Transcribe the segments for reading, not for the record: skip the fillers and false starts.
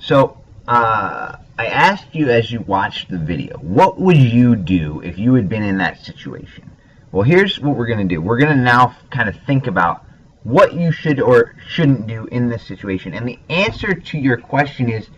So, I asked you as you watched the video, what would you do if you had been in that situation? Well, here's what we're going to do. We're going to now kind of think about what you should or shouldn't do in this situation. And the answer to your question is,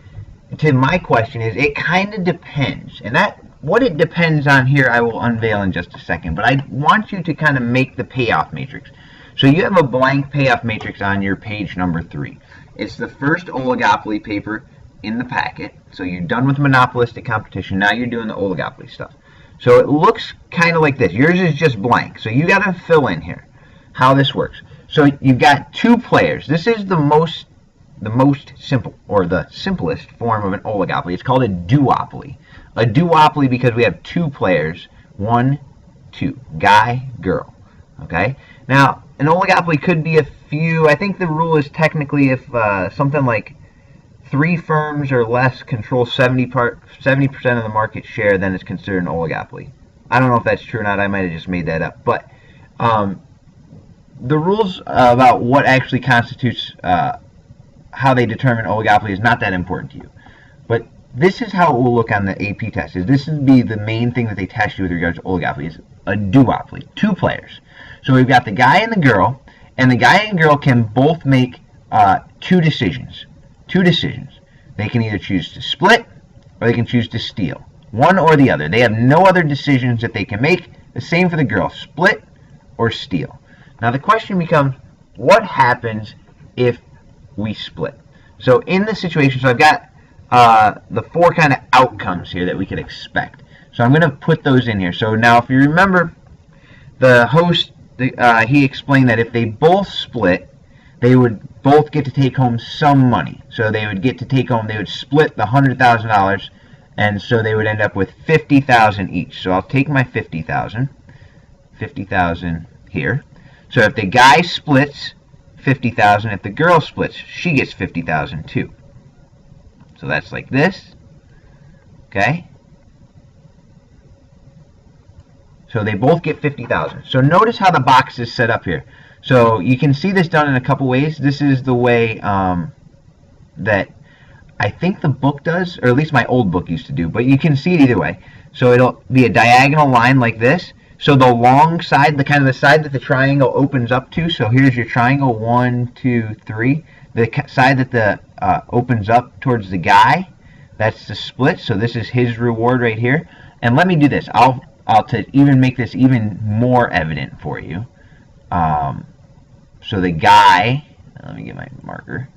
to my question is, it kind of depends. And that, what it depends on here, I will unveil in just a second. But I want you to kind of make the payoff matrix. So you have a blank payoff matrix on your page number 3. It's the first oligopoly paper in the packet. So you're done with monopolistic competition. Now you're doing the oligopoly stuff. So it looks kind of like this. Yours is just blank. So you got to fill in here how this works. So you've got 2 players. This is the most simple, or the simplest form of an oligopoly. It's called a duopoly. A duopoly because we have 2 players. 1, 2. Guy, girl. Okay? Now, an oligopoly could be a few. I think the rule is technically if something like 3 firms or less control 70% of the market share, then it's considered an oligopoly. I don't know if that's true or not. I might have just made that up. But the rules about what actually constitutes how they determine oligopoly is not that important to you. But this is how it will look on the AP test. This would be the main thing that they test you with regards to oligopoly. Is a duopoly, 2 players. So we've got the guy and the girl, and the guy and girl can both make 2 decisions. 2 decisions. They can either choose to split or they can choose to steal. One or the other. They have no other decisions that they can make. The same for the girl. Split or steal. Now the question becomes, what happens if we split? So in this situation, so I've got the 4 kind of outcomes here that we could expect. So I'm going to put those in here. So now if you remember, the host, he explained that if they both split, they would both get to take home some money. So they would get to take home, they would split the $100,000, and so they would end up with $50,000 each. So I'll take my $50,000 here. So if the guy splits $50,000, if the girl splits, she gets $50,000 too. So that's like this. Okay? So they both get $50,000. So notice how the box is set up here. So you can see this done in a couple ways. This is the way that I think the book does, or at least my old book used to do, but you can see it either way. So it'll be a diagonal line like this. So the long side, the kind of the side that the triangle opens up to, so here's your triangle, 1, 2, 3. The side that the opens up towards the guy, that's the split. So this is his reward right here. And let me do this. I'll to even make this even more evident for you. So the guy, let me get my marker,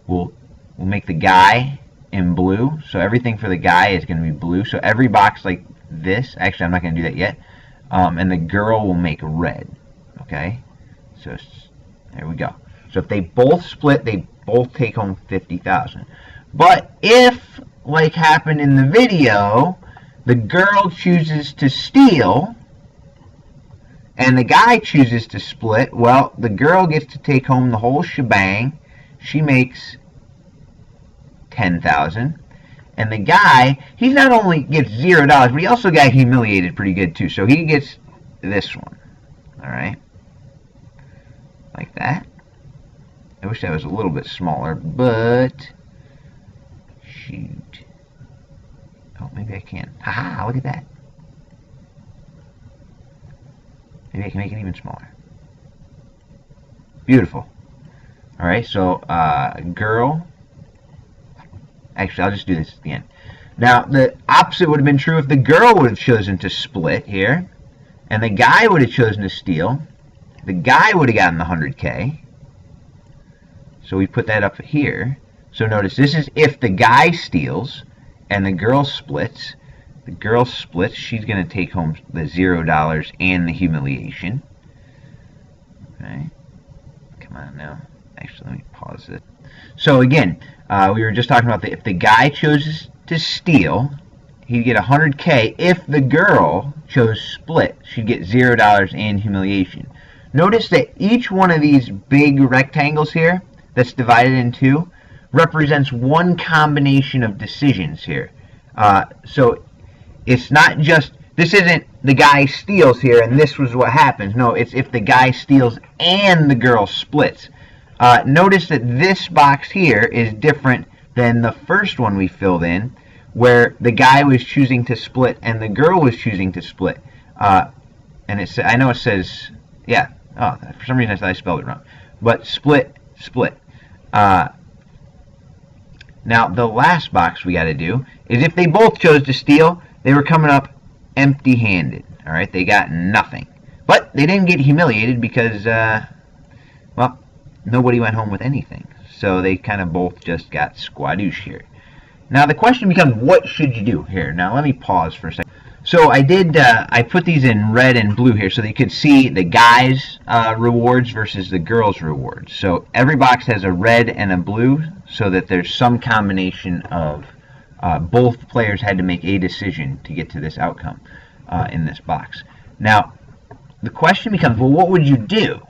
we'll make the guy in blue. So everything for the guy is going to be blue. So every box like this, actually I'm not going to do that yet, and the girl will make red. Okay, so there we go. So if they both split, they both take home $50,000. But if, like happened in the video, the girl chooses to steal and the guy chooses to split, well, the girl gets to take home the whole shebang. She makes $10,000. And the guy, he not only gets $0, but he also got humiliated pretty good too. So he gets this one. Alright? Like that. I wish that was a little bit smaller, but shoot. Oh, maybe I can. Haha, look at that. Maybe I can make it even smaller. Beautiful. Alright, so girl. Actually, I'll just do this at the end. Now, the opposite would have been true if the girl would have chosen to split here, and the guy would have chosen to steal. The guy would have gotten the 100K. So we put that up here. So notice, this is if the guy steals and the girl splits. The girl splits, she's going to take home the $0 and the humiliation. Okay. Come on now. Actually, let me pause it. So again, we were just talking about if the guy chooses to steal, he'd get 100K. If the girl chose split, she'd get $0 and humiliation. Notice that each one of these big rectangles here that's divided in 2 represents one combination of decisions here. So it's not just, this isn't the guy steals here and this was what happens. No, it's if the guy steals and the girl splits. Notice that this box here is different than the first one we filled in, where the guy was choosing to split and the girl was choosing to split. And I know it says, yeah, oh, for some reason I thought I spelled it wrong. But split. Now, the last box we got to do is if they both chose to steal, they were coming up empty-handed. All right, they got nothing. But they didn't get humiliated because, well, nobody went home with anything. So they kind of both just got squadoosh here. Now the question becomes, what should you do here? Now let me pause for a second. So I put these in red and blue here so that you could see the guys' rewards versus the girls' rewards. So every box has a red and a blue so that there's some combination of both players had to make a decision to get to this outcome in this box. Now, the question becomes, well, what would you do?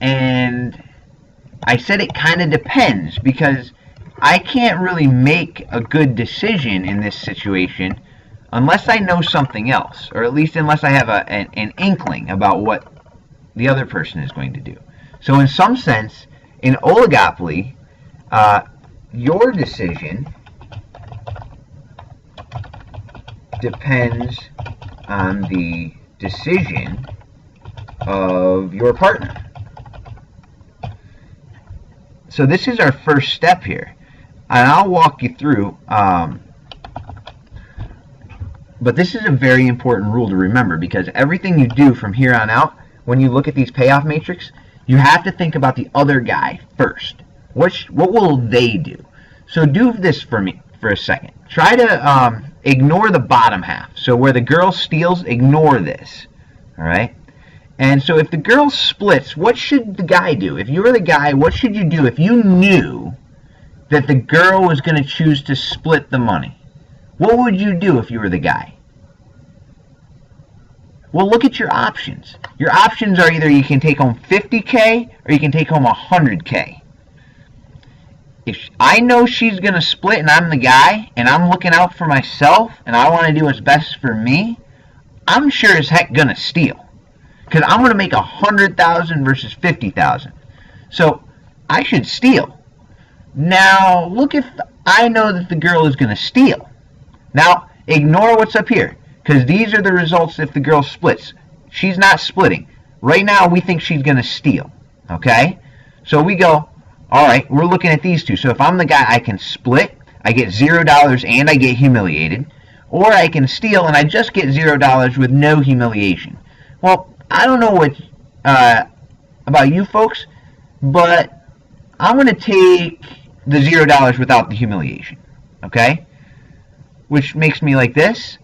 And I said it kind of depends, because I can't really make a good decision in this situation unless I know something else, or at least unless I have an inkling about what the other person is going to do. So in some sense, in Oligopoly, your decision depends on the decision of your partner. So this is our first step here, and I'll walk you through, but this is a very important rule to remember, because everything you do from here on out, when you look at these payoff matrix, you have to think about the other guy first. What will they do? So do this for me for a second. Try to ignore the bottom half. So where the girl steals, ignore this. All right? And so if the girl splits, what should the guy do? If you were the guy, what should you do if you knew that the girl was going to choose to split the money? What would you do if you were the guy? Well, look at your options. Your options are either you can take home $50K or you can take home $100K. If I know she's going to split and I'm the guy and I'm looking out for myself and I want to do what's best for me, I'm sure as heck going to steal. Because I'm going to make $100,000 versus $50,000. So I should steal. Now, look if I know that the girl is going to steal. Now, ignore what's up here, because these are the results if the girl splits. She's not splitting. Right now, we think she's going to steal. Okay? So we go, all right, we're looking at these two. So if I'm the guy, I can split, I get $0 and I get humiliated. Or I can steal and I just get $0 with no humiliation. Well, I don't know what about you folks, but I'm going to take the $0 without the humiliation, okay? Which makes me like this,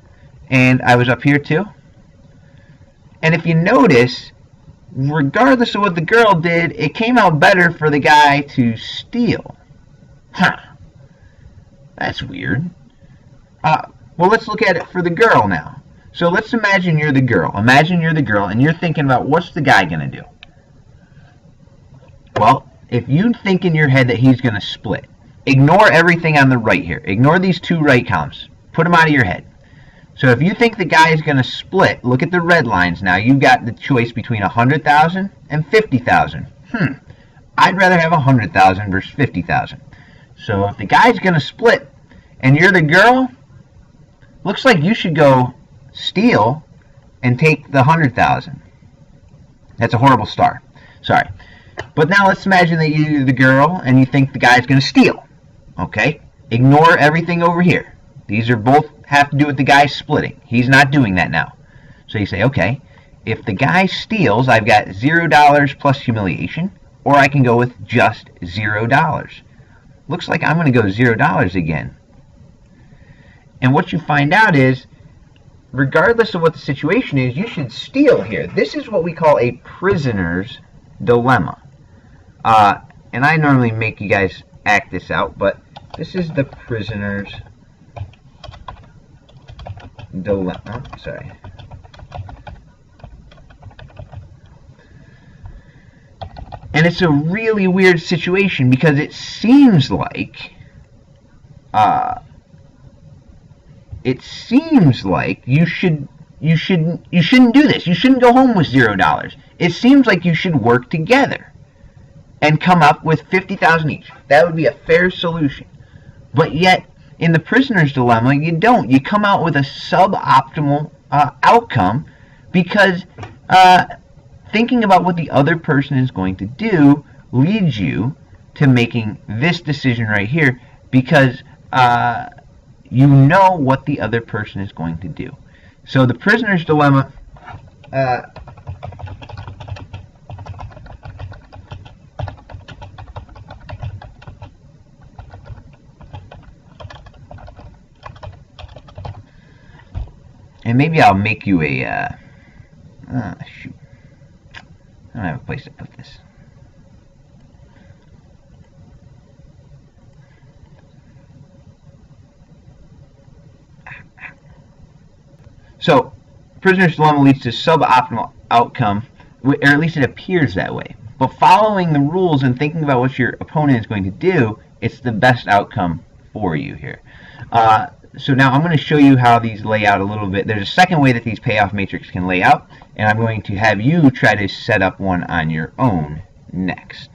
and I was up here too. And if you notice, regardless of what the girl did, it came out better for the guy to steal. Huh. That's weird. Well, let's look at it for the girl now. So let's imagine you're the girl. Imagine you're the girl and you're thinking about what's the guy going to do. Well, if you think in your head that he's going to split, ignore everything on the right here. Ignore these two right columns. Put them out of your head. So if you think the guy is going to split, look at the red lines now. You've got the choice between $100,000 and $50,000. I'd rather have $100,000 versus $50,000. So if the guy's going to split and you're the girl, looks like you should go steal and take the $100,000. That's a horrible start. Sorry. But now let's imagine that you're the girl and you think the guy's going to steal. Okay? Ignore everything over here. These are both have to do with the guy splitting. He's not doing that now. So you say, okay, if the guy steals, I've got $0 plus humiliation, or I can go with just $0. Looks like I'm going to go $0 again. And what you find out is, regardless of what the situation is, you should steal here. This is what we call a prisoner's dilemma. And I normally make you guys act this out, but this is the prisoner's dilemma. Oh, sorry. And it's a really weird situation because it seems like you shouldn't do this. You shouldn't go home with $0. It seems like you should work together and come up with $50,000 each. That would be a fair solution. But yet, in the prisoner's dilemma, you don't. You come out with a suboptimal outcome because thinking about what the other person is going to do leads you to making this decision right here, because you know what the other person is going to do. So the prisoner's dilemma and maybe I'll make you a shoot, I don't have a place to put this. So, prisoner's dilemma leads to suboptimal outcome, or at least it appears that way. But following the rules and thinking about what your opponent is going to do, it's the best outcome for you here. So now I'm going to show you how these lay out a little bit. There's a second way that these payoff matrices can lay out, and I'm going to have you try to set up one on your own next.